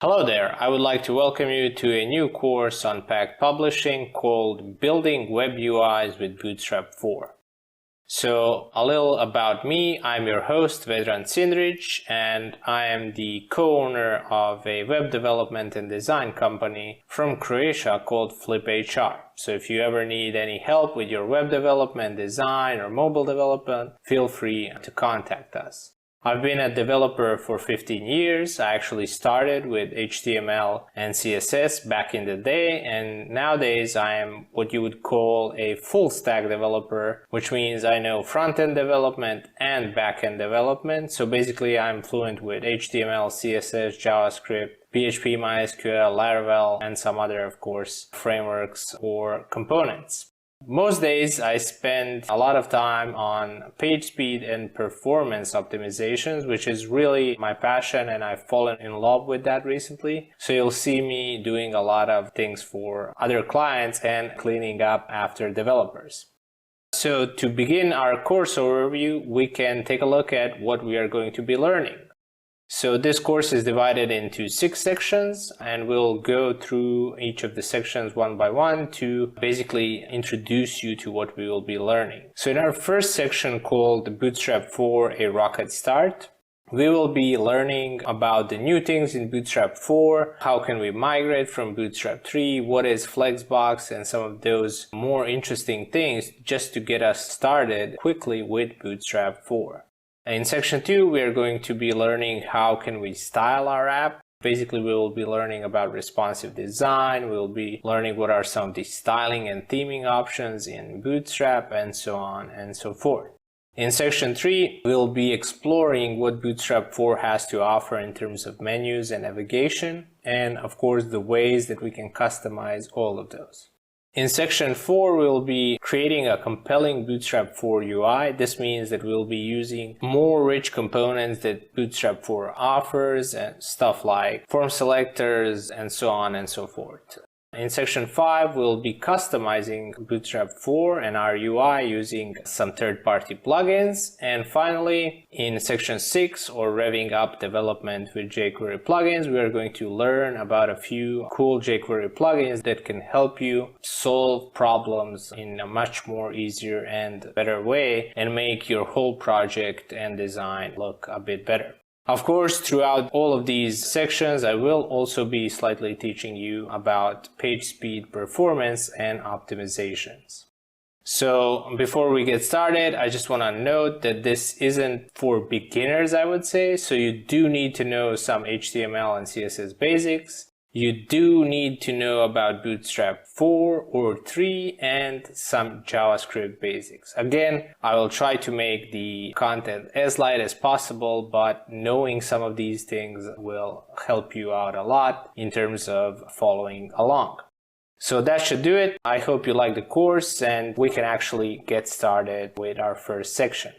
Hello there, I would like to welcome you to a new course on packed publishing called Building Web UIs with Bootstrap 4. So a little about me, I'm your host Vedran Cindric, and I am the co-owner of a web development and design company from Croatia called Flip HR. So if you ever need any help with your web development, design, or mobile development, feel free to contact us. I've been a developer for 15 years. I actually started with HTML and CSS back in the day, and nowadays I am what you would call a full stack developer, which means I know front-end development and back-end development. So basically I'm fluent with HTML, CSS, JavaScript, PHP, MySQL, Laravel, and some other, of course, frameworks or components. Most days I spend a lot of time on page speed and performance optimizations, which is really my passion, and I've fallen in love with that recently. So you'll see me doing a lot of things for other clients and cleaning up after developers. So to begin our course overview, we can take a look at what we are going to be learning. So this course is divided into 6 sections, and we'll go through each of the sections one by one to basically introduce you to what we will be learning. So in our first section called Bootstrap 4 A Rocket Start, we will be learning about the new things in Bootstrap 4, how can we migrate from Bootstrap 3, what is Flexbox, and some of those more interesting things just to get us started quickly with Bootstrap 4. In section 2, we are going to be learning how can we style our app. Basically, we will be learning about responsive design. We'll be learning what are some of the styling and theming options in Bootstrap, and so on and so forth. In section 3, we'll be exploring what Bootstrap 4 has to offer in terms of menus and navigation, and of course the ways that we can customize all of those. In section 4, we'll be creating a compelling Bootstrap 4 UI. This means that we'll be using more rich components that Bootstrap 4 offers, and stuff like form selectors and so on and so forth. In section 5, we'll be customizing Bootstrap 4 and our UI using some third-party plugins. And finally, in section 6, or revving up development with jQuery plugins, we are going to learn about a few cool jQuery plugins that can help you solve problems in a much more easier and better way and make your whole project and design look a bit better. Of course, throughout all of these sections, I will also be slightly teaching you about page speed performance and optimizations. So before we get started, I just want to note that this isn't for beginners, I would say. So you do need to know some HTML and CSS basics. You do need to know about Bootstrap 4 or 3 and some JavaScript basics. Again, I will try to make the content as light as possible, but knowing some of these things will help you out a lot in terms of following along. So that should do it. I hope you like the course, and we can actually get started with our first section.